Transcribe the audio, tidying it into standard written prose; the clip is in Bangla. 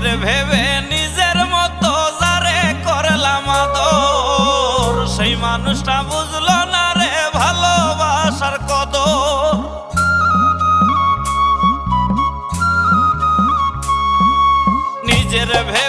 নিজের ভেবে নিজের মতো যারে করলাম আদর, সেই মানুষটা বুঝলো না রে ভালোবাসার কদর। নিজের ভেবে